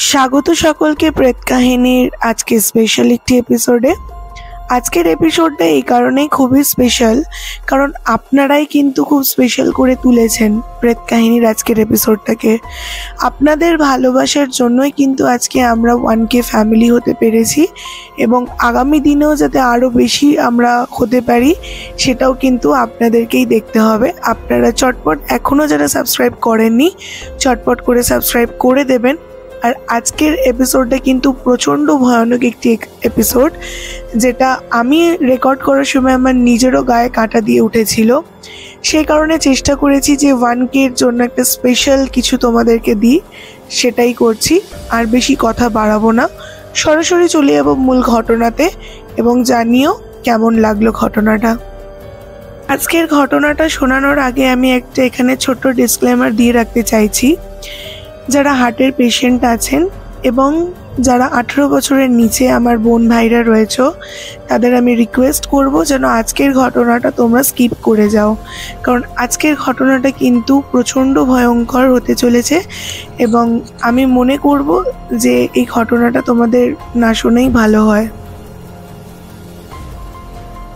স্বাগত সকলকে প্রেত কাহিনীর আজকে স্পেশাল একটি এপিসোডে। আজকের এপিসোডটা এই কারণেই খুবই স্পেশাল, কারণ আপনারাই কিন্তু খুব স্পেশাল করে তুলেছেন প্রেত কাহিনীর আজকের এপিসোডটাকে। আপনাদের ভালোবাসার জন্যই কিন্তু আজকে আমরা 1K ফ্যামিলি হতে পেরেছি, এবং আগামী দিনেও যাতে আরও বেশি আমরা হতে পারি সেটাও কিন্তু আপনাদেরকেই দেখতে হবে। আপনারা চটপট এখনও যারা সাবস্ক্রাইব করেননি চটপট করে সাবস্ক্রাইব করে দেবেন। আর আজকের এপিসোডটা কিন্তু প্রচণ্ড ভয়ানক একটি এপিসোড, যেটা আমি রেকর্ড করার সময় আমার নিজেরও গায়ে কাঁটা দিয়ে উঠেছিল। সেই কারণে চেষ্টা করেছি যে 1K-র জন্য একটা স্পেশাল কিছু তোমাদেরকে দিই, সেটাই করছি। আর বেশি কথা বাড়াবো না, সরাসরি চলে যাবো মূল ঘটনাতে এবং জানিও কেমন লাগলো ঘটনাটা। আজকের ঘটনাটা শোনানোর আগে আমি একটা এখানে ছোট্ট ডিসক্লেমার দিয়ে রাখতে চাইছি। যারা হার্টের পেশেন্ট আছেন এবং যারা 18 বছরের নিচে আমার বোন ভাইরা রয়েছে, তাদের আমি রিকোয়েস্ট করব যেন আজকের ঘটনাটা তোমরা স্কিপ করে যাও, কারণ আজকের ঘটনাটা কিন্তু প্রচণ্ড ভয়ঙ্কর হতে চলেছে এবং আমি মনে করব যে এই ঘটনাটা তোমাদের না শোনাই ভালো হয়।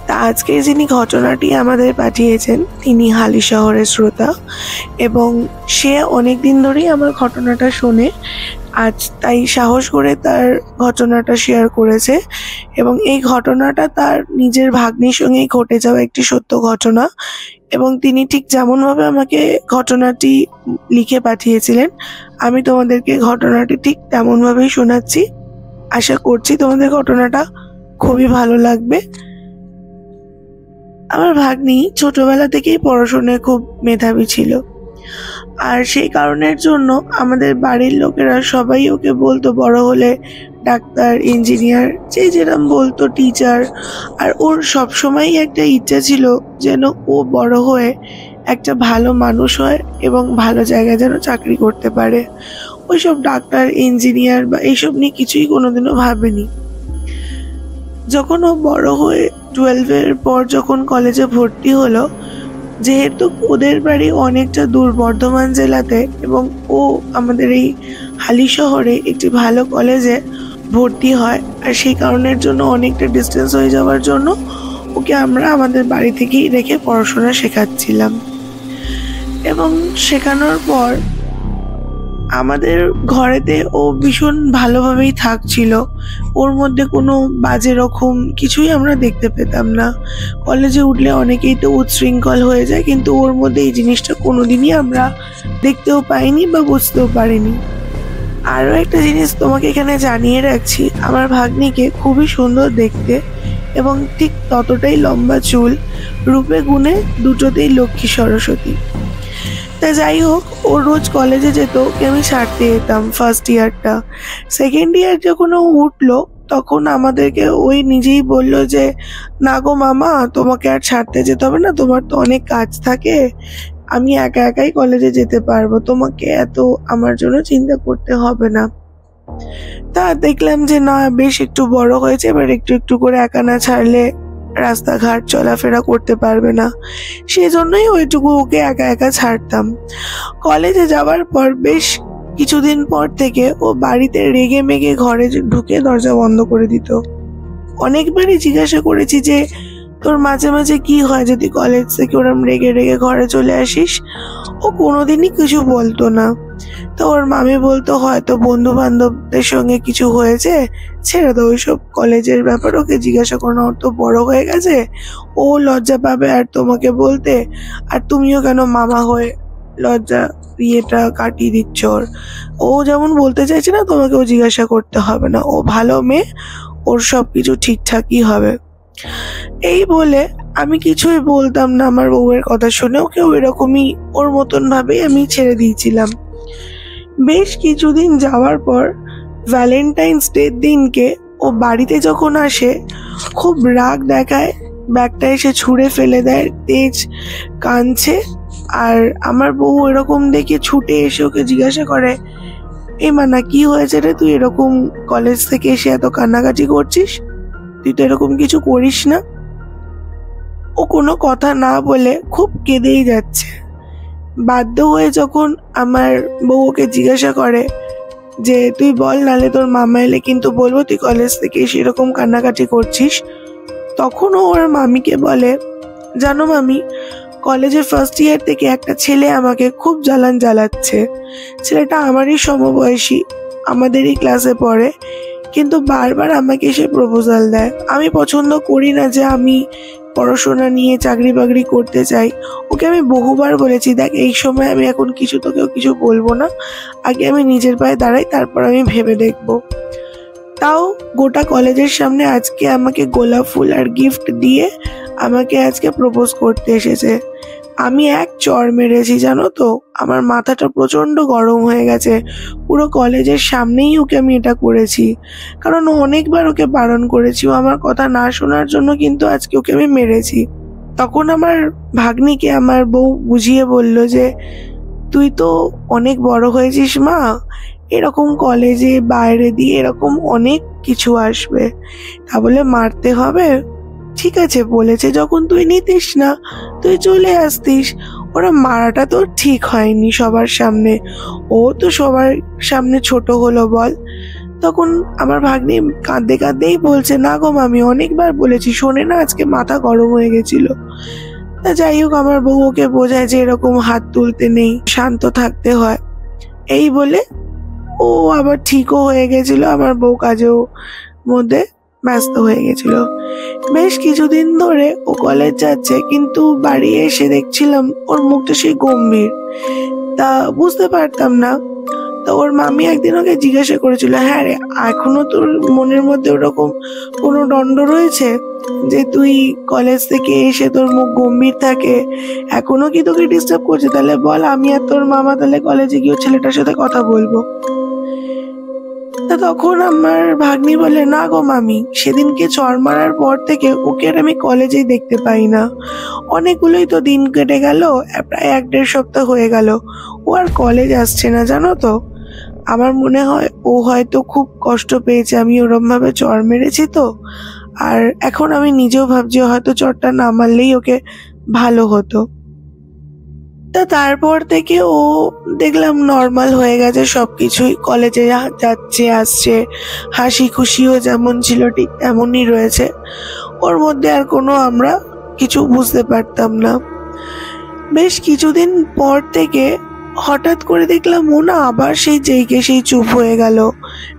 তা আজকে যিনি ঘটনাটি আমাদের পাঠিয়েছেন তিনি হালিশহরের শ্রোতা, এবং সে অনেক দিন ধরেই আমার ঘটনাটা শোনে। আজ তাই সাহস করে তার ঘটনাটা শেয়ার করেছে, এবং এই ঘটনাটা তার নিজের ভাগ্নির সঙ্গেই ঘটে যাওয়া একটি সত্য ঘটনা। এবং তিনি ঠিক যেমনভাবে আমাকে ঘটনাটি লিখে পাঠিয়েছিলেন, আমি তোমাদেরকে ঘটনাটি ঠিক তেমনভাবেই শোনাচ্ছি। আশা করছি তোমাদের ঘটনাটা খুবই ভালো লাগবে। আমার ভাগ্নি ছোটবেলা থেকেই পড়াশোনায় খুব মেধাবী ছিল, আর সেই কারণের জন্য আমাদের বাড়ির লোকেরা সবাই ওকে বলতো বড় হলে ডাক্তার, ইঞ্জিনিয়ার, যে যেরকম বলতো, টিচার। আর ওর সবসময়ই একটা ইচ্ছা ছিল যেন ও বড় হয়ে একটা ভালো মানুষ হয় এবং ভালো জায়গায় যেন চাকরি করতে পারে। ওইসব ডাক্তার, ইঞ্জিনিয়ার বা এইসব নিয়ে কিছুই কোনোদিনও ভাবেনি। যখন ও বড় হয়ে 12-এর পর যখন কলেজে ভর্তি হলো, যেহেতু ওদের বাড়ি অনেকটা দূর বর্ধমান জেলাতে, এবং ও আমাদের এই হালিশহরে একটি ভালো কলেজে ভর্তি হয়, আর সেই কারণের জন্য অনেকটা ডিস্টেন্স হয়ে যাওয়ার জন্য ওকে আমরা আমাদের বাড়ি থেকেই রেখে পড়াশোনা শেখাচ্ছিলাম। এবং শেখানোর পর আমাদের ঘরেতে ও ভীষণ ভালোভাবেই থাকছিল, ওর মধ্যে কোনো বাজে রকম কিছুই আমরা দেখতে পেতাম না। কলেজে উঠলে অনেকেই তো উচ্ছৃঙ্খল হয়ে যায়, কিন্তু ওর মধ্যে এই জিনিসটা কোনোদিনই আমরা দেখতেও পাইনি বা বুঝতেও পারিনি। আরও একটা জিনিস তোমাকে এখানে জানিয়ে রাখছি, আমার ভাগ্নিকে খুবই সুন্দর দেখতে এবং ঠিক ততটাই লম্বা চুল, রূপে গুণে দুটোতেই লক্ষ্মী সরস্বতী। তা যাই হোক, ও রোজ কলেজে যেত, ওকে আমি ছাড়তে যেতাম ফার্স্ট ইয়ারটা। সেকেন্ড ইয়ার যখন ও উঠলো তখন আমাদেরকে ওই নিজেই বললো যে না গো মামা, তোমাকে আর ছাড়তে যেতে হবে না, তোমার তো অনেক কাজ থাকে, আমি একা একাই কলেজে যেতে পারবো, তোমাকে এত আমার জন্য চিন্তা করতে হবে না। তা দেখলাম যে না, বেশ একটু বড় হয়েছে, এবার একটু একটু করে একা না ছাড়লে রাস্তাঘাট চলাফেরা করতে পারবে না, সেজন্যই ওইটুকু ওকে একা একা ছাড়তাম। কলেজে যাওয়ার পর বেশ কিছুদিন পর থেকে ও বাড়িতে রেগে মেগে ঘরে ঢুকে দরজা বন্ধ করে দিত। অনেকবারই জিজ্ঞাসা করেছি যে তোর মাঝে মাঝে কি হয় যদি কলেজ থেকে ওরম রেগে রেগে ঘরে চলে আসিস? ও কোনোদিনই কিছু বলতো না। তো ওর মামি বলতো হয়তো বন্ধু বান্ধবদের সঙ্গে কিছু হয়েছে, ছেড়ে দাও ওইসব কলেজের ব্যাপার, ওকে জিজ্ঞাসা করো, ওর তো বড় হয়ে গেছে, ও লজ্জা পাবে আর তোমাকে বলতে, আর তুমিও কেন মামা হয়ে লজ্জা ইয়েটা কাটিয়ে দিচ্ছ ওর। ও যেমন বলতে চাইছে না, তোমাকেও জিজ্ঞাসা করতে হবে না, ও ভালো মেয়ে, ওর সব কিছু ঠিকঠাকই হবে। এই বলে আমি কিছুই বলতাম না আমার বউয়ের কথা শুনে, ওকে ওইরকমই ওর মতন ভাবেই আমি ছেড়ে দিয়েছিলাম। বেশ কিছুদিন যাওয়ার পর ভ্যালেন্টাইন্স ডে দিনকে ও বাড়িতে যখন আসে, খুব রাগ দেখায়, ব্যাগটা এসে ছুঁড়ে ফেলে দেয়, তেজ কাঁদছে। আর আমার বউ এরকম দেখে ছুটে এসে ওকে জিজ্ঞাসা করে, এ মানা, কি হয়েছে রে, তুই এরকম কলেজ থেকে এসে এত কান্নাকাটি করছিস? তুই তো এরকম কিছু করিস না। ও কোনো কথা না বলে খুব কেঁদেই যাচ্ছে। বাধ্য হয়ে যখন আমার বউ ওকে জিজ্ঞাসা করে যে তুই বল, নালে তোর মামা এলে কিন্তু বলবো তুই কলেজ থেকে সেরকম কান্নাকাটি করছিস। তখন ও ওর মামিকে বলে, জানো মামি, কলেজের ফার্স্ট ইয়ার থেকে একটা ছেলে আমাকে খুব জ্বালাচ্ছে। ছেলেটা আমারই সমবয়সী, আমাদেরই ক্লাসে পড়ে, কিন্তু বারবার আমাকে সে প্রপোজাল দেয়। আমি পছন্দ করি না যে আমি পড়াশোনা নিয়ে চাকরি বাকরি করতে চাই। ওকে আমি বহুবার বলেছি, দেখ এই সময় আমি এখন তোকেও কিছু বলবো না, আগে আমি নিজের পায়ে দাঁড়াই, তারপর আমি ভেবে দেখবো। তাও গোটা কলেজের সামনে আজকে আমাকে গোলাপ ফুল আর গিফট দিয়ে আমাকে আজকে প্রপোজ করতে এসেছে। আমি এক চড় মেরেছি, জানো তো, আমার মাথাটা প্রচন্ড গরম হয়ে গেছে। পুরো কলেজের সামনেই ওকে আমি এটা করেছি, কারণ অনেকবার ওকে বারণ করেছি, ও আমার কথা না শোনার জন্য কিন্তু আজকে ওকে আমি মেরেছি। তখন আমার ভাগ্নিকে আমার বউ বুঝিয়ে বলল যে তুই তো অনেক বড় হয়েছিস মা, এরকম কলেজে বাইরে দিয়ে এরকম অনেক কিছু আসবে, তা বলে মারতে হবে? ঠিক আছে, বলেছে যখন তুই নিতিস না, তুই চলে আসতিস। ওরা মারাটা তো ঠিক হয়নি সবার সামনে, ও তো সবার সামনে ছোট হলো বল। তখন আমার ভাগ্নি কাঁদতে কাঁদতেই বলছে, না গো মামি, অনেকবার বলেছি, শোনে না, আজকে মাথা গরম হয়ে গেছিল। তা যাই হোক, আমার বউ ওকে বোঝায় যে এরকম হাত তুলতে নেই, শান্ত থাকতে হয়। এই বলে ও আবার ঠিকও হয়ে গেছিল, আমার বউ কাজেও মধ্যে ব্যস্ত হয়ে গেছিল। বেশ কিছুদিন ধরে ও কলেজ যাচ্ছে, কিন্তু বাড়ি এসে দেখছিলাম ওর মুখটা সেই গম্ভীর, তা বুঝতে পারতাম না। তো ওর মামি একদিন ওকে জিজ্ঞাসা করেছিল, হ্যাঁ রে, এখনো তোর মনের মধ্যে ওরকম কোনো দণ্ড রয়েছে যে তুই কলেজ থেকে এসে তোর মুখ গম্ভীর থাকে, এখনো কি তোকে ডিস্টার্ব করছে? তাহলে বল, আমি আর তোর মামা তাহলে কলেজে গিয়ে ছেলেটার সাথে কথা বলবো। তা তখন আমার ভাগ্নি বলে, না গো মামি, সেদিনকে চড় মারার পর থেকে ওকে আর আমি কলেজেই দেখতে পাই না। অনেকগুলোই তো দিন কেটে গেল, প্রায় 1-1.5 সপ্তাহ হয়ে গেল, ও আর কলেজ আসছে না, জানো তো। আমার মনে হয় ও হয়তো খুব কষ্ট পেয়েছে, আমি ওরম ভাবে চড় মেরেছি তো। আর এখন আমি নিজেও ভাবছি হয়তো চড়টা না মারলেই ওকে ভালো হতো। তা তারপর থেকে ও দেখলাম নর্মাল হয়ে গেছে সবকিছুই, কলেজে যাচ্ছে আসছে, হাসি খুশিও যেমন ছিল ঠিক তেমনই রয়েছে। ওর মধ্যে আর কোনো আমরা কিছু বুঝতে পারতাম না। বেশ কিছুদিন পর থেকে হঠাৎ করে দেখলাম ও না আবার সেই যেইকে সেই চুপ হয়ে গেল,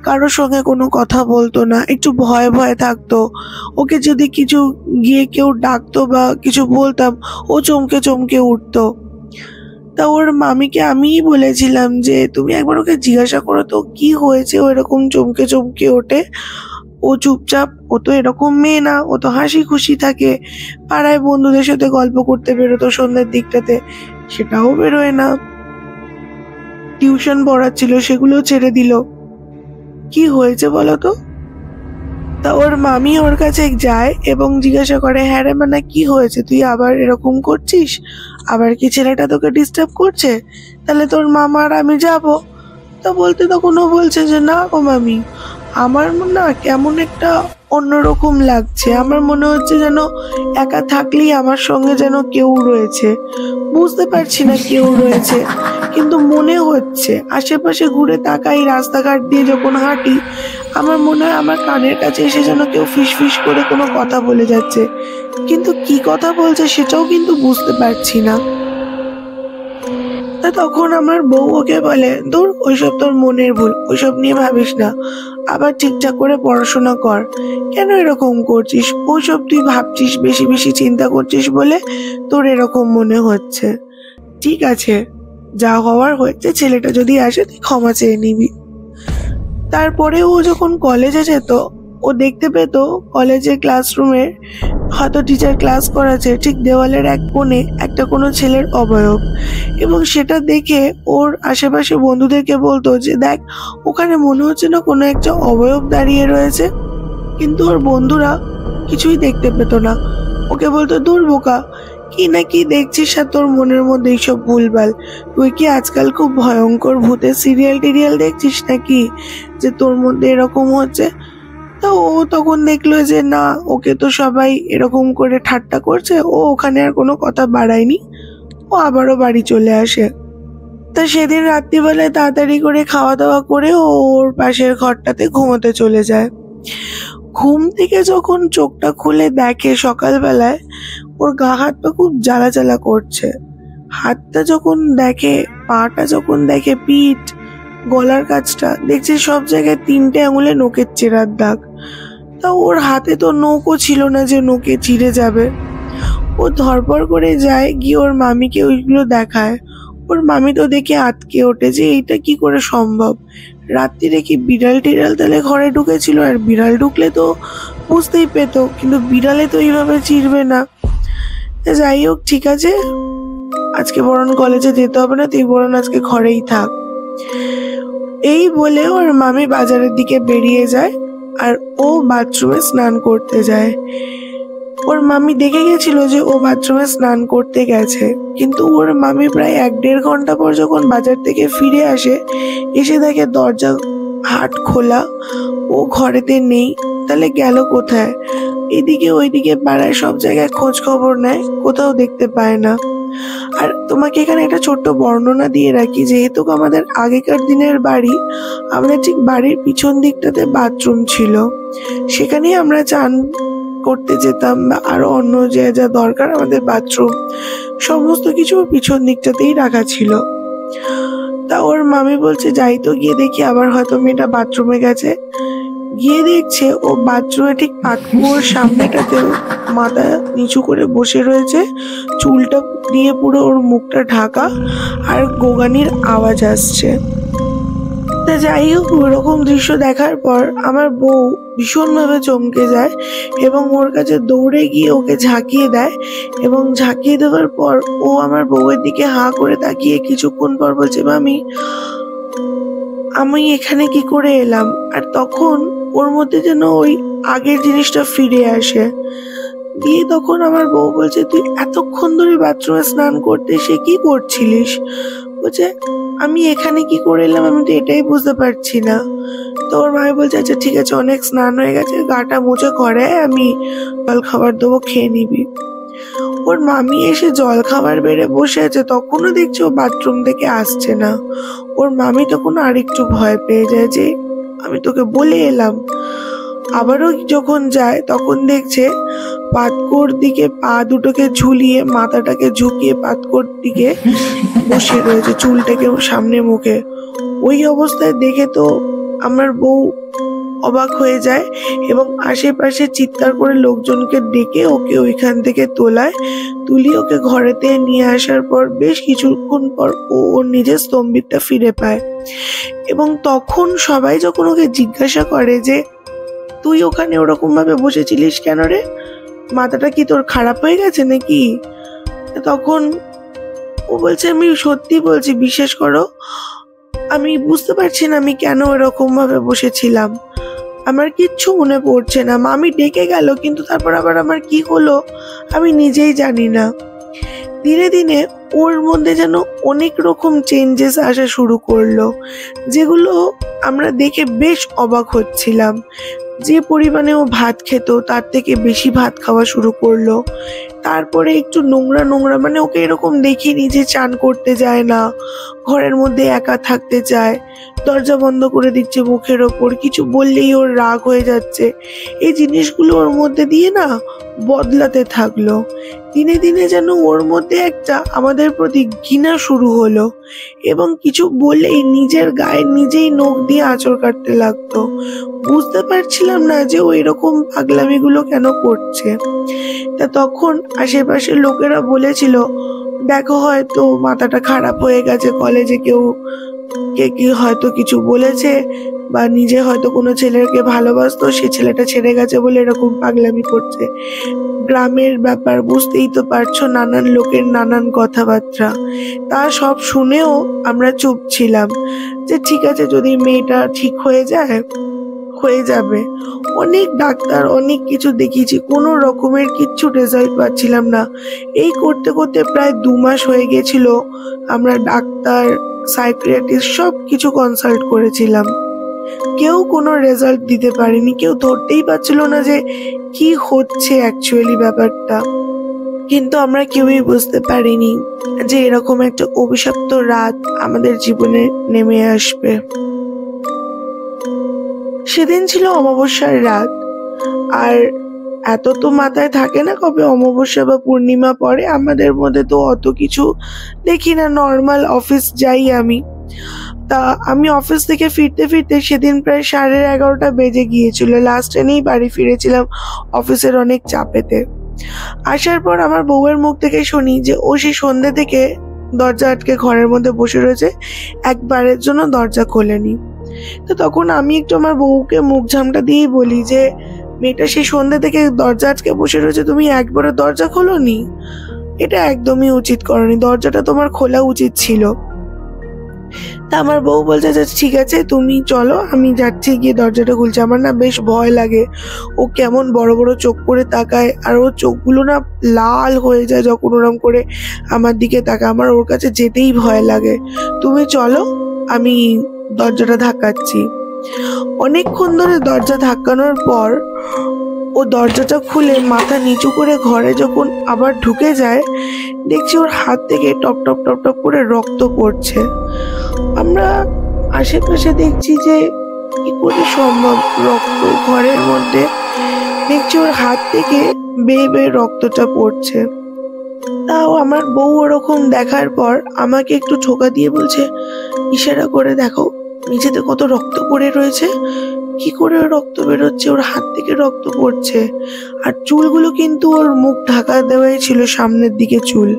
কারোর সঙ্গে কোনো কথা বলতো না, একটু ভয়ে ভয়ে থাকতো। ওকে যদি কিছু গিয়ে কেউ ডাকতো বা কিছু বলতাম, ও চমকে চমকে উঠতো। তা ওর মামিকে আমিই বলেছিলাম যে তুমি একবার ওকে জিজ্ঞাসা করো তো কি হয়েছে, ও এরকম চমকে চমকে ওঠে। ও চুপচাপ, ও তো এরকম মেয়ে না, ও তো হাসি খুশি থাকে, পাড়ায় বন্ধুদের সাথে গল্প করতে বেরোতো সন্ধ্যের দিকটাতে, সেটাও বেরোয় না। টিউশন পড়াচ্ছিল, সেগুলো ছেড়ে দিল। কি হয়েছে বলো তো? তা ওর মামি ওর কাছে যায় এবং জিজ্ঞাসা করে, হ্যাঁ রে মানে কি হয়েছে, তুই আবার এরকম করছিস, আবার কি ছেলেটা তোকে ডিস্টার্ব করছে? তাহলে তোর মামা আর আমি যাব। তা বলতে তখন ও বলছে যে না গো মামি, আমার না কেমন একটা অন্যরকম লাগছে, আমার মনে হচ্ছে যেন একা থাকলেই আমার সঙ্গে যেন কেউ রয়েছে, বুঝতে পারছি না কেউ রয়েছে, কিন্তু মনে হচ্ছে। আশেপাশে ঘুরে তাকাই, রাস্তাঘাট দিয়ে যখন হাঁটি, আমার মনে হয় আমার কানের কাছে এসে যেন কেউ ফিস ফিস করে কোনো কথা বলে যাচ্ছে, কিন্তু কি কথা বলছে সেটাও কিন্তু বুঝতে পারছি না। তা তখন আমার বউ ওকে বলে, দূর, ওইসব তোর মনের ভুল, ওইসব নিয়ে ভাবিস না, আবার ঠিকঠাক করে পড়াশোনা কর। কেন এরকম করছিস? ওইসব তুই ভাবছিস, বেশি বেশি চিন্তা করছিস বলে তোর এরকম মনে হচ্ছে। ঠিক আছে, যা হওয়ার হয়েছে, ছেলেটা যদি আসে তুই ক্ষমা চেয়ে নিবি। তারপরে ও যখন কলেজে যেত, ও দেখতে পেত কলেজের ক্লাসরুমে হয়তো টিচার ক্লাস করাচ্ছে, ঠিক দেওয়ালের এক কোণে একটা কোনো ছেলের অবয়ব, এবং সেটা দেখে ওর আশেপাশে বন্ধুদেরকে বলতো যে দেখ, ওখানে মনে হচ্ছে না কোনো একটা অবয়ব দাঁড়িয়ে রয়েছে। কিন্তু ওর বন্ধুরা কিছুই দেখতে পেত না, ওকে বলতো, দূর বোকা, কি না কি দেখছিস আর তোর মনের মধ্যে এইসব ভুলভাল, তুই কি আজকাল খুব ভয়ঙ্কর ভূতের সিরিয়াল টিরিয়াল দেখছিস নাকি যে তোর মধ্যে এরকম হচ্ছে? তো ও তখন দেখলো যে না, ওকে তো সবাই এরকম করে ঠাট্টা করছে, ও ওখানে আর কোনো কথা বাড়ায়নি, ও আবারও বাড়ি চলে আসে। তা সেদিন রাত্রিবেলায় তাড়াতাড়ি করে খাওয়া দাওয়া করে ও ওর পাশের ঘরটাতে ঘুমোতে চলে যায়। ঘুম থেকে যখন চোখটা খুলে দেখে সকালবেলায় ওর গা হাত পা খুব জ্বালা জ্বালা করছে। হাতটা যখন দেখে, পাটা যখন দেখে, পিঠ, গলার কাছটা দেখছে সব জায়গায় 3টে আঙুলে নখের চেরার দাগ। তা ওর হাতে তো নখও ছিল না যে নখে চিড়ে যাবে। ও ধরপড় করে যায়, গিয়ে ওর মামিকে ওইগুলো দেখায়। ওর মামি তো দেখে আটকে ওঠে যে এইটা কি করে সম্ভব। রাত্রিরে কি বিড়াল টিড়াল তাহলে ঘরে ঢুকেছিল? আর বিড়াল ঢুকলে তো বুঝতেই পেত, কিন্তু বিড়ালে তো এইভাবে চিরবে না। যাই হোক, ঠিক আছে, আজকে বরং কলেজে যেতে হবে না, তুই বরং আজকে ঘরেই থাক। এই বলে ওর মামি বাজারের দিকে বেরিয়ে যায় আর ও বাথরুমে স্নান করতে যায়। ওর মামি দেখে গেছিল যে ও বাথরুমে স্নান করতে গেছে, কিন্তু ওর মামি প্রায় 1-1.5 ঘন্টা পর যখন বাজার থেকে ফিরে আসে, এসে দেখে দরজা হাট খোলা, ও ঘরেতে নেই। তাহলে গেল কোথায়? এদিকে ওইদিকে পাড়ায় সব জায়গায় খোঁজ খবর নেয়, কোথাও দেখতে পায় না। আর তোমাকে এখানে একটা ছোট্ট বর্ণনা দিয়ে রাখি, যেহেতু আমাদের আগেকার দিনের বাড়ি, আমাদের ঠিক বাড়ির পিছন দিকটাতে বাথরুম ছিল, সেখানেই আমরা চান করতে যেতাম, বা আরো অন্য যে যা দরকার আমাদের বাথরুম সমস্ত কিছু পিছন দিকটাতেই রাখা ছিল। তা ওর মামি বলছে যাই তো, গিয়ে দেখি আবার হয়তো মেয়েটা বাথরুমে গেছে। গিয়ে দেখছে ও বাথরুমে ঠিক পাতকুয়োর সামনেটাতে মাথা নিচু করে বসে রয়েছে, চুলটা দিয়ে পুরো ওর মুখটা ঢাকা, আর গোগানির আওয়াজ আসছে। তা যাই হোক, ওরকম দৃশ্য দেখার পর আমার বউ ভীষণভাবে চমকে যায় এবং ওর কাছে দৌড়ে গিয়ে ওকে ঝাঁকিয়ে দেয়। এবং ঝাঁকিয়ে দেওয়ার পর ও আমার বউয়ের দিকে হাঁ করে তাকিয়ে কিছুক্ষণ পর বলছে, মামি, আমি এখানে কি করে এলাম? আর তখন ওর মধ্যে যেন ওই আগের জিনিসটা ফিরে আসে। দিয়ে তখন আমার বউ বলছে, তুই এতক্ষণ ধরে বাথরুমে স্নান করতে সে কি করছিলিস? বলছে, আমি এখানে কি করে এলাম আমি তো এটাই বুঝতে পারছি না। তো ওর মামি বলছে, আচ্ছা ঠিক আছে, অনেক স্নান হয়ে গেছে, গাটা মুছে ঘরে আমি জল খাবার দেবো, খেয়ে নিবি। ওর মামি এসে জল খাবার বেড়ে বসে আছে, তখনও দেখছে ও বাথরুম থেকে আসছে না। ওর মামি তখন আরেকটু ভয় পেয়ে যায় যে আমি তোকে বলে এলাম। আবারও যখন যায় তখন দেখছে পাতকোর দিকে পা দুটোকে ঝুলিয়ে, মাথাটাকে ঝুঁকিয়ে পাতকোর দিকে বসে রয়েছে, চুলটাকে সামনে মুখে। ওই অবস্থায় দেখে তো আমার বউ অবাক হয়ে যায় এবং আশেপাশে চিৎকার করে লোকজনকে ডেকে ওকে ওইখান থেকে তুলি ওকে ঘরেতে নিয়ে আসার পর বেশ কিছুক্ষণ পর ও ওর নিজের স্তম্ভিতটা ফিরে পায়। এবং তখন সবাই যখন ওকে জিজ্ঞাসা করে যে তুই ওখানে ওরকম ভাবে বসেছিলিস কেন রে, মাথাটা কি তোর খারাপ হয়ে গেছে নাকি? তখন ও বলছে, আমি সত্যি বলছি, বিশ্বাস করো, আমি বুঝতে পারছি না আমি কেন এরকম ভাবে বসেছিলাম, আমার কিচ্ছু মনে পড়ছে না। মামি ডেকে গেল, কিন্তু তারপর আবার আমার কি হলো আমি নিজেই জানি না। ধীরে ধীরে ওর মধ্যে যেন অনেক রকম চেঞ্জেস আসা শুরু করলো, যেগুলো আমরা দেখে বেশ অবাক হচ্ছিলাম। যে পরিমাণে ও ভাত খেত তার থেকে বেশি ভাত খাওয়া শুরু করলো। তারপরে একটু নোংরা নোংরা, মানে ওকে এরকম দেখিনি যে চান করতে যায় না, ঘরের মধ্যে একা থাকতে চায়, দরজা বন্ধ করে দিচ্ছে মুখের ওপর, কিছু বললেই ওর রাগ হয়ে যাচ্ছে। এই জিনিসগুলো ওর মধ্যে দিয়ে না বদলাতে থাকলো। দিনে দিনে যেন ওর মধ্যে একটা আমাদের প্রতি ঘৃণা শুরু হলো এবং কিছু বললেই নিজের গায়ে নিজেই নখ দিয়ে আঁচড় কাটতে লাগতো। বুঝতে পারছিলাম না যে ও এরকম পাগলামিগুলো কেন করছে। তা তখন আশেপাশের লোকেরা বলেছিল, দেখো হয়তো মাথাটা খারাপ হয়ে গেছে, কলেজে কে হয়তো কিছু বলেছে, বা নিজে হয়তো কোনো ছেলেকে ভালোবাসতো, সে ছেলেটা ছেড়ে গেছে বলে এরকম পাগলামি করছে। গ্রামের ব্যাপার বুঝতেই তো পারছো, নানান লোকের নানান কথাবার্তা। তা সব শুনেও আমরা চুপ ছিলাম যে ঠিক আছে, যদি মেয়েটা ঠিক হয়ে যাবে। অনেক ডাক্তার, অনেক কিছু দেখিয়েছি, কোনো রকমের কিচ্ছু রেজাল্ট পাচ্ছিলাম না। এই করতে করতে প্রায় 2 মাস হয়ে গেছিল। আমরা ডাক্তার, সাইকিয়াট্রিস্ট সব কিছু কনসাল্ট করেছিলাম, কেউ কোনো রেজাল্ট দিতে পারেনি, কেউ ধরতেই পারছিল না যে কি হচ্ছে অ্যাকচুয়ালি ব্যাপারটা। কিন্তু আমরা কেউই বুঝতে পারিনি যে এরকম একটা অভিশপ্ত রাত আমাদের জীবনে নেমে আসবে। সেদিন ছিল অমাবস্যার রাত। আর এত তো মাথায় থাকে না কবে অমাবস্যা বা পূর্ণিমা পড়ে, আমাদের মধ্যে তো অত কিছু দেখি না, নর্মাল অফিস যাই আমি। তা আমি অফিস থেকে ফিরতে ফিরতে সেদিন প্রায় 11:30 বেজে গিয়েছিল। লাস্ট ট্রেনেই বাড়ি ফিরেছিলাম অফিসের অনেক চাপেতে। আসার পর আমার বউয়ের মুখ থেকে শুনি যে ও সেই সন্ধ্যে থেকে দরজা আটকে ঘরের মধ্যে বসে রয়েছে, একবারের জন্য দরজা খোলেনি। তো তখন আমি একটু আমার বউকে মুখ ঝামটা দিয়েই বলি যে মেয়েটা সেই সন্ধ্যে থেকে দরজা আটকে বসে রয়েছে, তুমি একবারে দরজা খোলোনি, এটা একদমই উচিত করনি, দরজাটা তোমার খোলা উচিত ছিল। তা আমার বউ বলছে যে ঠিক আছে তুমি চলো, আমি যাচ্ছি, গিয়ে দরজাটা খুলছি। আমার না বেশ ভয় লাগে, ও কেমন বড় বড় চোখ করে তাকায়, আর ওর চোখগুলো না লাল হয়ে যায় যখন ওরম করে আমার দিকে তাকায়। আমার ওর কাছে যেতেই ভয় লাগে। তুমি চলো, আমি দরজাটা ধাক্কাচ্ছি। অনেকক্ষণ ধরে দরজা ধাক্কানোর পর ও দরজাটা খুলে মাথা নিচু করে ঘরে যখন আবার ঢুকে যায়, দেখছি ওর হাত থেকে টপ টপ টপ টপ করে রক্ত পড়ছে। আমরা আশেপাশে দেখছি যে কি করে সম্ভব রক্ত ঘরের মধ্যে, দেখছি ওর হাত থেকে বেয়ে বেয়ে রক্তটা পড়ছে। তাও আমার বউ ওরকম দেখার পর আমাকে একটু ঠোকা দিয়ে বলছে, ইশারা করে দেখো নিচেতে কত রক্ত পড়ে রয়েছে, কি করে রক্ত বেরোচ্ছে, ওর হাত থেকে রক্ত পড়ছে। আর চুলগুলো কিন্তু ওর মুখ ঢাকা দেওয়াই ছিল, সামনের দিকে চুল।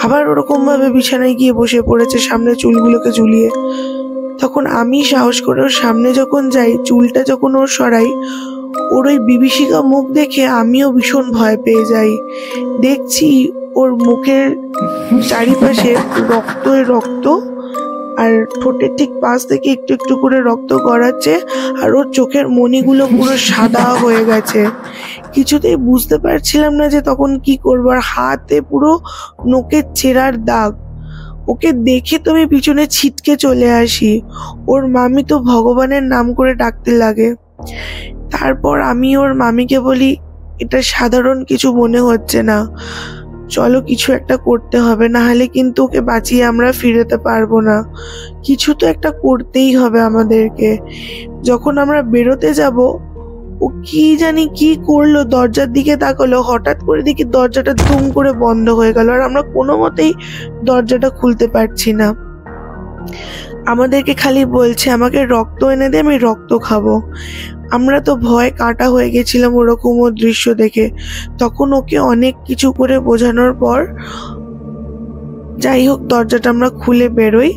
আবার ওরকম ভাবে বিছানায় গিয়ে বসে পড়েছে সামনে চুলগুলোকে ঝুলিয়ে। তখন আমি সাহস করে ওর সামনে যখন যাই, চুলটা যখন ওর সরাই, ওর ওই বিভীষিকা মুখ দেখে আমিও ভীষণ ভয় পেয়ে যাই। দেখছি ওর মুখের চারিপাশে রক্ত, আর ঠোঁটের ঠিক পাশ থেকে একটু একটু করে রক্ত গড়াচ্ছে, আর ওর চোখের মণিগুলো পুরো সাদা হয়ে গেছে। কিছুতেই বুঝতে পারছিলাম না যে তখন কি করবো। আর হাতে পুরো নখের ছেঁড়ার দাগ। ওকে দেখে তো আমি পিছনে ছিটকে চলে আসি। ওর মামি তো ভগবানের নাম করে ডাকতে লাগে। তারপর আমি ওর মামিকে বলি, এটা সাধারণ কিছু মনে হচ্ছে না, চলো কিছু একটা করতে হবে, না হলে কিন্তু ওকে বাঁচিয়ে আমরা ফিরতে পারবো না, কিছু তো একটা করতেই হবে আমাদেরকে। যখন আমরা বেরোতে যাব, ও কি জানি কি করলো, দরজার দিকে তাকালো, হঠাৎ করে দেখি দরজাটা দুম করে বন্ধ হয়ে গেল, আর আমরা কোনো মতেই দরজাটা খুলতে পারছি না। আমাদেরকে খালি বলছে আমাকে রক্ত এনে দে, আমি রক্ত খাবো। আমরা তো ভয় কাটা হয়ে গেছিলাম ওরকম ও দৃশ্য দেখে। তখন ওকে অনেক কিছু করে বোঝানোর পর যাই হোক দরজাটা আমরা খুলে বেরোই।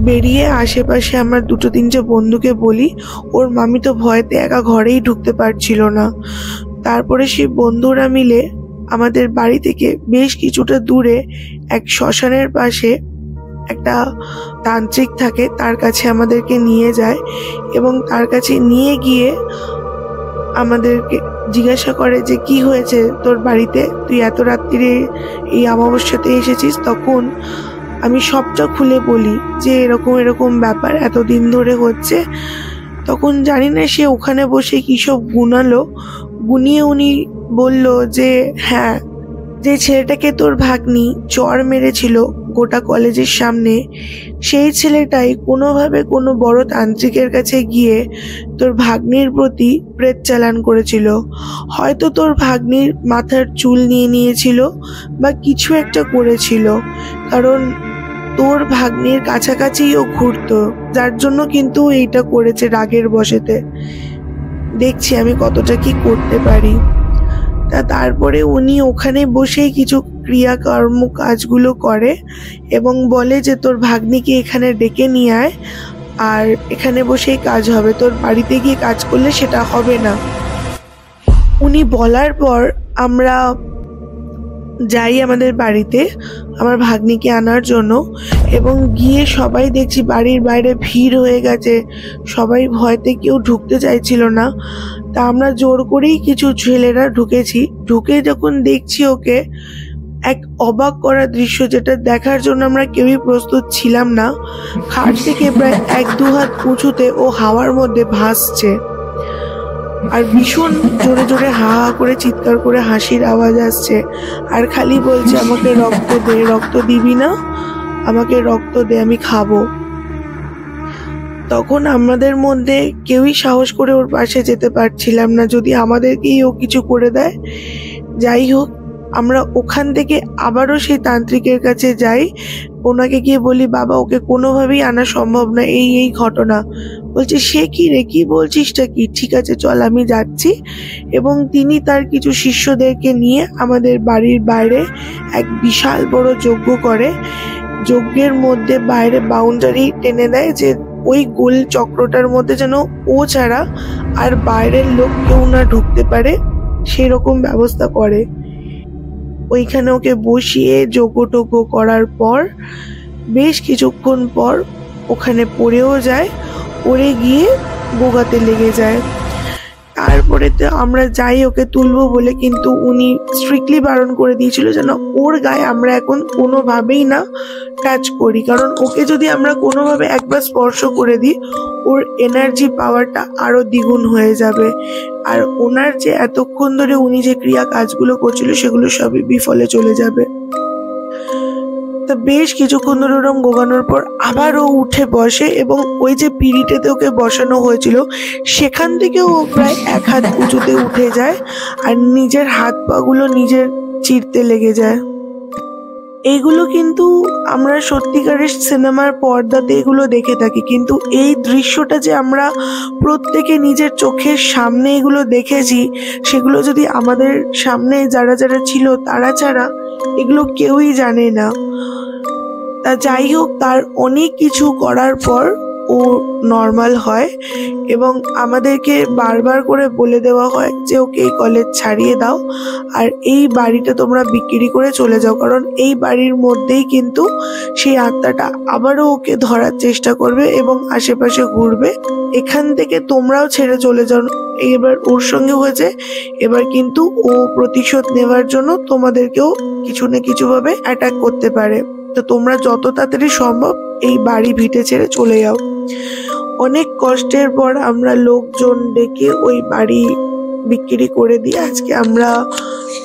বেরিয়ে আশেপাশে আমার 2-3টে বন্ধুকে বলি, ওর মামি তো ভয়তে একা ঘরেই ঢুকতে পারছিল না। তারপরে সেই বন্ধুরা মিলে আমাদের বাড়ি থেকে বেশ কিছুটা দূরে এক শ্মশানের পাশে একটা তান্ত্রিক থাকে, তার কাছে আমাদেরকে নিয়ে যায় এবং তার কাছে নিয়ে গিয়ে আমাদেরকে জিজ্ঞাসা করে যে কি হয়েছে তোর বাড়িতে, তুই এত রাত্রিরে এই অমাবস্যাতে এসেছিস। তখন আমি সবটা খুলে বলি যে এরকম এরকম ব্যাপার এতদিন ধরে হচ্ছে। তখন জানি না সে ওখানে বসে কি সব গুনালো, গুনিয়ে উনি বলল যে হ্যাঁ, যে ছেলেটাকে তোর ভাগ্নি চড় মেরেছিল গোটা কলেজের সামনে, সেই ছেলেটাই কোনোভাবে কোনো বড় তান্ত্রিকের কাছে গিয়ে তোর ভাগ্নির প্রতি প্রেত চালান করেছিল। হয়তো তোর ভাগ্নির মাথার চুল নিয়ে নিয়েছিল বা কিছু একটা করেছিল, কারণ তোর ভাগ্নির কাছাকাছি ও ঘুরতো, যার জন্য কিন্তু এইটা করেছে রাগের বশেতে। দেখছি আমি কতটা কি করতে পারি। তারপরে উনি ওখানে বসেই কিছু ক্রিয়াকর্ম কাজগুলো করে এবং বলে যে তোর ভাগ্নিকে এখানে ডেকে নিয়ে আয়, আর এখানে বসেই কাজ হবে, তোর বাড়িতে গিয়ে কাজ করলে সেটা হবে না। উনি বলার পর আমরা যাই আমাদের বাড়িতে আমার ভাগ্নিকে আনার জন্য, এবং গিয়ে সবাই দেখছি বাড়ির বাইরে ভিড় হয়ে গেছে, সবাই ভয়তে কেউ ঢুকতে চাইছিল না। তা আমরা জোর করেই কিছু ছেলেরা ঢুকেছি। ঢুকে যখন দেখছি ওকে, এক অবাক করা দৃশ্য যেটা দেখার জন্য আমরা কেউই প্রস্তুত ছিলাম না। খাট থেকে প্রায় 1-2 হাত উঁচুতে ও হাওয়ার মধ্যে ভাসছে। আর ভীষণ জোরে জোরে হা হা করে চিৎকার করে হাসির আওয়াজ আসছে, আর খালি বলছে আমাকে রক্ত দে, রক্ত দিবি না, আমাকে রক্ত দে, আমি খাবো। তখন আমাদের মধ্যে কেউই সাহস করে ওর পাশে যেতে পারছিলাম না, যদি আমাদেরকেই ও কিছু করে দেয়। যাই হোক, আমরা ওখান থেকে আবারও সেই তান্ত্রিকের কাছে যাই, ওনাকে গিয়ে বলি বাবা ওকে কোনোভাবেই আনা সম্ভব না, এই এই ঘটনা। বলছে সে কি রে, কি বলছিসটা কি, ঠিক আছে চল আমি যাচ্ছি। এবং তিনি তার কিছু শিষ্যদেরকে নিয়ে আমাদের বাড়ির বাইরে এক বিশাল বড় যজ্ঞ করে। যজ্ঞের মধ্যে বাইরে বাউন্ডারি টেনে দেয় যে ওই গোল চক্রটার মধ্যে যেন ও ছাড়া আর বাইরের লোক কেউ না ঢুকতে পারে, সেরকম ব্যবস্থা করে। ওইখানে ওকে বসিয়ে যোগ্য টোগ্য করার পর বেশ কিছুক্ষণ পর ওখানে পড়েও যায়, পড়ে গিয়ে গোগাতে লেগে যায়। তারপরে তো আমরা যাই ওকে তুলবো বলে, কিন্তু উনি স্ট্রিক্টলি বারণ করে দিয়েছিল যেন ওর গায়ে আমরা এখন কোনোভাবেই না টাচ করি, কারণ ওকে যদি আমরা কোনোভাবে একবার স্পর্শ করে দিই ওর এনার্জি পাওয়ারটা আরো দ্বিগুণ হয়ে যাবে, আর ওনার যে এতক্ষণ ধরে উনি যে ক্রিয়া কাজগুলো করছিল সেগুলো সবই বিফলে চলে যাবে। তা বেশ কিছুক্ষণ ধরে ওরম গোগানোর পর আবার ও উঠে বসে, এবং ওই যে পিঁড়িতেতে ওকে বসানো হয়েছিল সেখান থেকে ও প্রায় 1 হাত উঁচুতে উঠে যায়, আর নিজের হাত পা গুলো নিজের চিরতে লেগে যায়। এইগুলো কিন্তু আমরা সত্যিকারের সিনেমার পর্দাতে এগুলো দেখে থাকি, কিন্তু এই দৃশ্যটা যে আমরা প্রত্যেকে নিজের চোখের সামনে এগুলো দেখেছি, সেগুলো যদি আমাদের সামনে যারা যারা ছিল তারা ছাড়া এগুলো কেউই জানে না। তা যাই হোক, তার অনেক কিছু করার পর ও নর্মাল হয়, এবং আমাদেরকে বারবার করে বলে দেওয়া হয় যে ওকে এই কলেজ ছাড়িয়ে দাও, আর এই বাড়িটা তোমরা বিক্রি করে চলে যাও, কারণ এই বাড়ির মধ্যেই কিন্তু সেই আত্মাটা আবারও ওকে ধরার চেষ্টা করবে এবং আশেপাশে ঘুরবে। এখান থেকে তোমরাও ছেড়ে চলে যাও। এবার ওর সঙ্গে হয়েছে, এবার কিন্তু ও প্রতিশোধ নেওয়ার জন্য তোমাদেরকেও কিছু না কিছু ভাবে অ্যাটাক করতে পারে, তো তোমরা যত তাড়াতাড়ি সম্ভব এই বাড়ি ভিটে ছেড়ে চলে যাও। অনেক কষ্টের পর আমরা লোকজন ডেকে ওই বাড়ি বিক্রি করে দিয়ে আজকে আমরা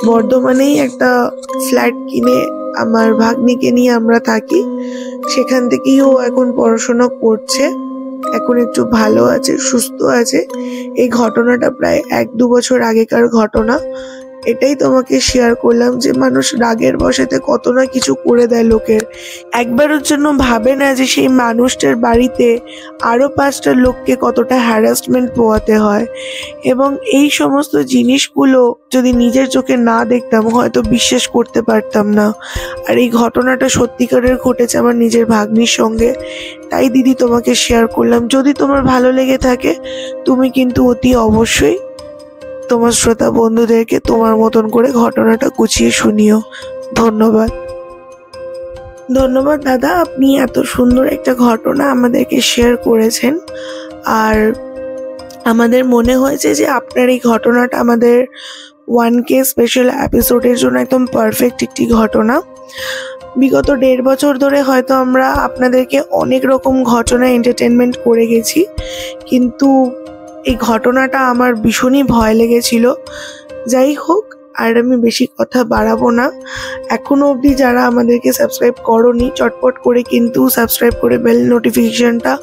বর্ধমানেই একটা ফ্ল্যাট কিনে আমার ভাগ্নিকে নিয়ে আমরা থাকি। সেখান থেকেই ও এখন পড়াশোনা করছে, এখন একটু ভালো আছে, সুস্থ আছে। এই ঘটনাটা প্রায় 1-2 বছর আগেকার ঘটনা। এটাই তোমাকে শেয়ার করলাম যে মানুষ রাগের বশেতে কত না কিছু করে দেয় লোকের। একবারের জন্য ভাবে না যে সেই মানুষটার বাড়িতে আরো 5টা লোককে কতটা হ্যারাসমেন্ট পোয়াতে হয়। এবং এই সমস্ত জিনিসগুলো যদি নিজের চোখে না দেখতাম হয়তো বিশ্বাস করতে পারতাম না। আর এই ঘটনাটা সত্যিকারের ঘটেছে আমার নিজের ভাগ্নির সঙ্গে, তাই দিদি তোমাকে শেয়ার করলাম। যদি তোমার ভালো লেগে থাকে তুমি কিন্তু অতি অবশ্যই তোমার শ্রোতা বন্ধুদেরকে তোমার মতন করে ঘটনাটা গুছিয়ে শুনিও। ধন্যবাদ। ধন্যবাদ দাদা, আপনি এত সুন্দর একটা ঘটনা আমাদেরকে শেয়ার করেছেন, আর আমাদের মনে হয়েছে যে আপনার এই ঘটনাটা আমাদের 1K স্পেশাল এপিসোডের জন্য একদম পারফেক্ট একটি ঘটনা। বিগত 1.5 বছর ধরে হয়তো আমরা আপনাদেরকে অনেক রকম ঘটনা এন্টারটেনমেন্ট করে গেছি, কিন্তু এই ঘটনাটা আমার ভীষণই ভয় লেগেছিল। যাই হোক, আর আমি বেশি কথা বাড়াবো না। এখনো অবধি যারা আমাদেরকে সাবস্ক্রাইব করোনি চটপট করে কিন্তু সাবস্ক্রাইব করে বেল নোটিফিকেশনটা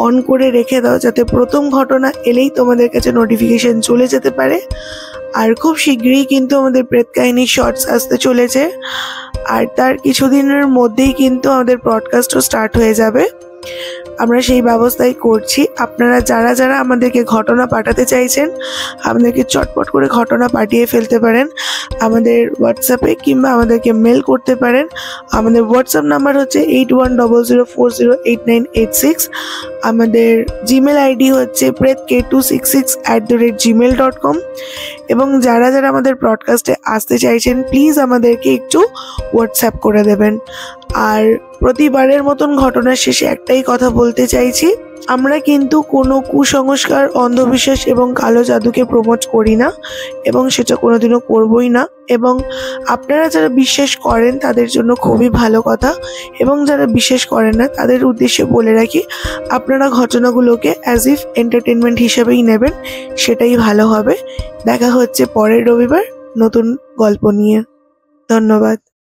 অন করে রেখে দাও, যাতে প্রথম ঘটনা এলেই তোমাদের কাছে নোটিফিকেশন চলে যেতে পারে। আর খুব শীঘ্রই কিন্তু আমাদের প্রেত কাহিনী শর্টস আসতে চলেছে, আর তার কিছুদিনের মধ্যেই কিন্তু আমাদের পডকাস্টও স্টার্ট হয়ে যাবে। আমরা সেই ব্যবস্থাই করছি। আপনারা যারা যারা আমাদেরকে ঘটনা পাঠাতে চাইছেন আমাদেরকে চটপট করে ঘটনা পাঠিয়ে ফেলতে পারেন আমাদের হোয়াটসঅ্যাপে, কিংবা আমাদেরকে মেল করতে পারেন। আমাদের হোয়াটসঅ্যাপ নাম্বার হচ্ছে 8100408986। আমাদের জিমেল আইডি হচ্ছে pretk266@gmail.com। এবং যারা যারা আমাদের ব্রডকাস্টে আসতে চাইছেন প্লিজ আমাদেরকে একটু হোয়াটসঅ্যাপ করে দেবেন। আর প্রতিবারের মতন ঘটনার শেষে একটাই কথা বলতে চাইছি, আমরা কিন্তু কোনো কুসংস্কার, অন্ধবিশ্বাস এবং কালো জাদুকে প্রমোট করি না এবং সেটা কোনোদিনও করবই না। এবং আপনারা যারা বিশ্বাস করেন তাদের জন্য খুবই ভালো কথা, এবং যারা বিশ্বাস করেন না তাদের উদ্দেশ্যে বলে রাখি, আপনারা ঘটনাগুলোকে অ্যাজ ইফ এন্টারটেনমেন্ট হিসেবেই নেবেন, সেটাই ভালো হবে। দেখা হচ্ছে পরের রবিবার নতুন গল্প নিয়ে। ধন্যবাদ।